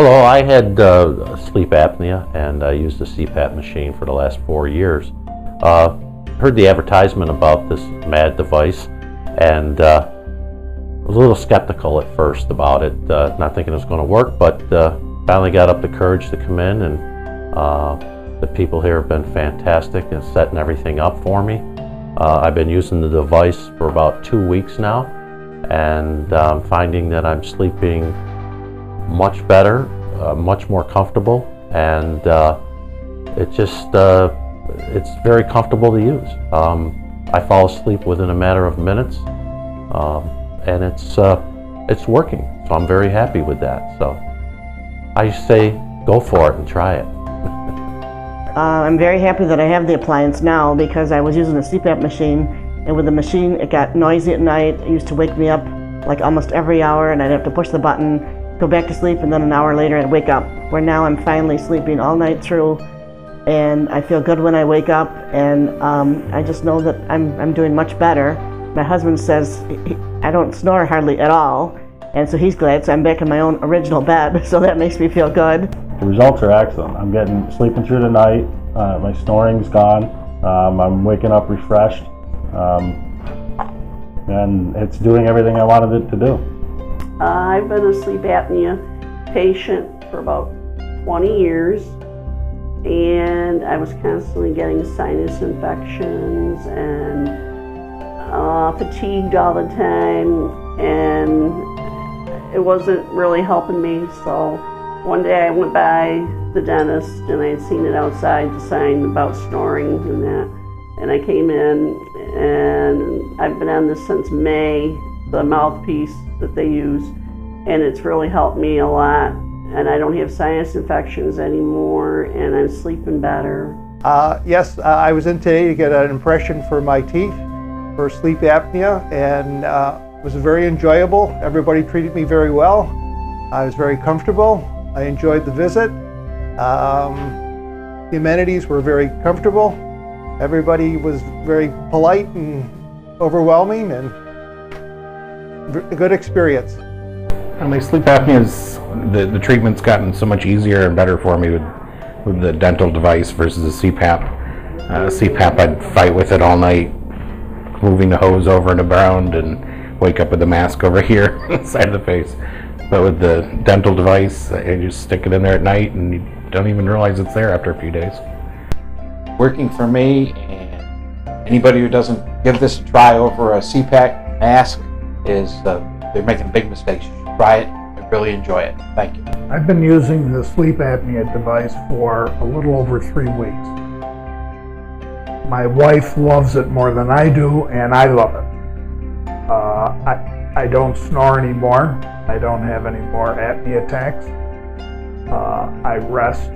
Hello, I had sleep apnea and I used the CPAP machine for the last 4 years. Heard the advertisement about this MAD device and was a little skeptical at first about it, not thinking it was going to work, but finally got up the courage to come in, and the people here have been fantastic in setting everything up for me. I've been using the device for about 2 weeks now, and finding that I'm sleeping much better, much more comfortable, and it's very comfortable to use. I fall asleep within a matter of minutes, and it's working, so I'm very happy with that. So I say go for it and try it. I'm very happy that I have the Appliance now, because I was using a CPAP machine, and with the machine it got noisy at night. It used to wake me up like almost every hour, and I'd have to push the button, go back to sleep, and then an hour later I'd wake up. Where now I'm finally sleeping all night through, and I feel good when I wake up, and I just know that I'm doing much better. My husband says I don't snore hardly at all, and so he's glad, so I'm back in my own original bed, so that makes me feel good. The results are excellent. I'm sleeping through the night, my snoring's gone, I'm waking up refreshed, and it's doing everything I wanted it to do. I've been a sleep apnea patient for about 20 years, and I was constantly getting sinus infections and fatigued all the time, and it wasn't really helping me. So one day I went by the dentist, and I had seen it outside, the sign about snoring and that, and I came in, and I've been on this since May, the mouthpiece that they use, and it's really helped me a lot, and I don't have sinus infections anymore, and I'm sleeping better. Yes, I was in today to get an impression for my teeth for sleep apnea, and it was very enjoyable. Everybody treated me very well. I was very comfortable. I enjoyed the visit. The amenities were very comfortable. Everybody was very polite and overwhelming, and a good experience. My sleep apnea the treatment's gotten so much easier and better for me with the dental device versus the CPAP. CPAP, I'd fight with it all night, moving the hose over and around, and wake up with the mask over here inside the face. But with the dental device, I just stick it in there at night, and you don't even realize it's there after a few days. Working for me, and anybody who doesn't give this a try over a CPAP mask they're making a big mistake. You should try it. I really enjoy it. Thank you. I've been using the sleep apnea device for a little over 3 weeks. My wife loves it more than I do, and I love it. I don't snore anymore. I don't have any more apnea attacks. I rest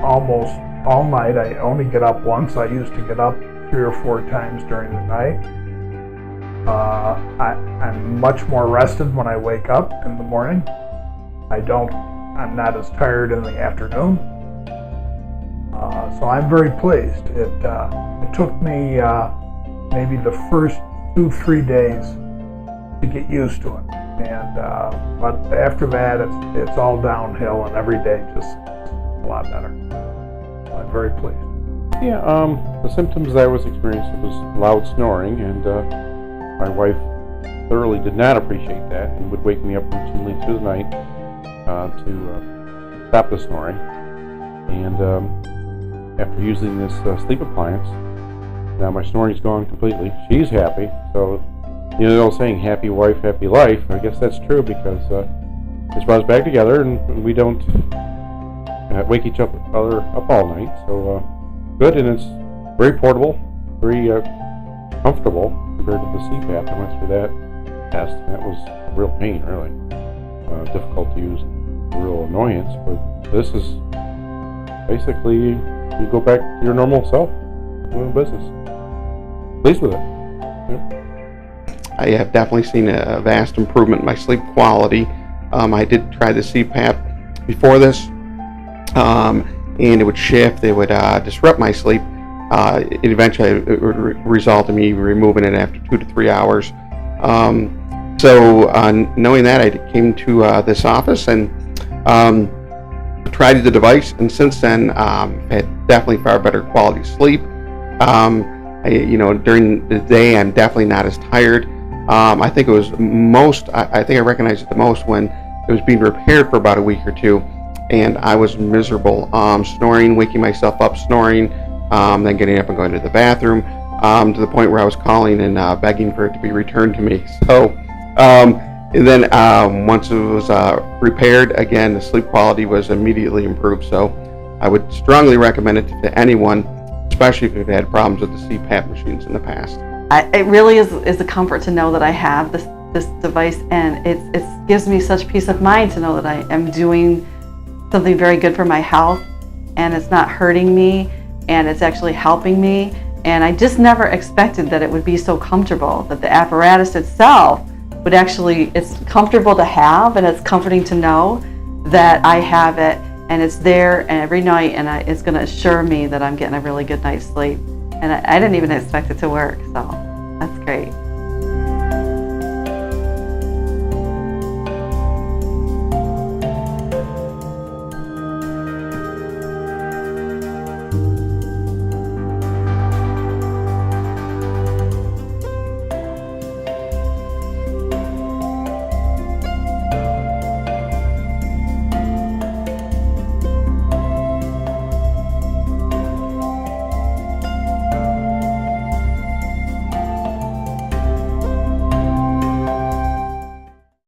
almost all night. I only get up once. I used to get up 3 or 4 times during the night. I'm much more rested when I wake up in the morning. I'm not as tired in the afternoon. So I'm very pleased. It took me maybe the first 2-3 days to get used to it, and but after that it's all downhill, and every day just a lot better. So I'm very pleased. Yeah, the symptoms I was experiencing was loud snoring, and my wife thoroughly did not appreciate that and would wake me up routinely through the night to stop the snoring. And after using this sleep appliance, now my snoring's gone completely. She's happy, so you know the old saying, happy wife, happy life. I guess that's true, because it's brought us back together, and we don't wake each other up all night. So good, and it's very portable, very comfortable compared to the CPAP. I went through that test, and that was a real pain, really. Difficult to use, a real annoyance, but this is basically, you go back to your normal self, doing business. Pleased with it. Yep. I have definitely seen a vast improvement in my sleep quality. I did try the CPAP before this, and it would shift, it would disrupt my sleep. It eventually would result in me removing it after 2 to 3 hours. So knowing that, I came to this office, and Tried the device, and since then had definitely far better quality sleep. During the day, I'm definitely not as tired. I think it was I think I recognized it the most when it was being repaired for about a week or two, and I was miserable, snoring, waking myself up, snoring, then getting up and going to the bathroom, to the point where I was calling and begging for it to be returned to me. So, and then once it was repaired, again, the sleep quality was immediately improved. So I would strongly recommend it to anyone, especially if you've had problems with the CPAP machines in the past. It really is a comfort to know that I have this device, and it gives me such peace of mind to know that I am doing something very good for my health, and it's not hurting me, and it's actually helping me. And I just never expected that it would be so comfortable, that the apparatus itself would actually, it's comfortable to have, and it's comforting to know that I have it, and it's there and every night, and it's going to assure me that I'm getting a really good night's sleep. And I didn't even expect it to work, so that's great.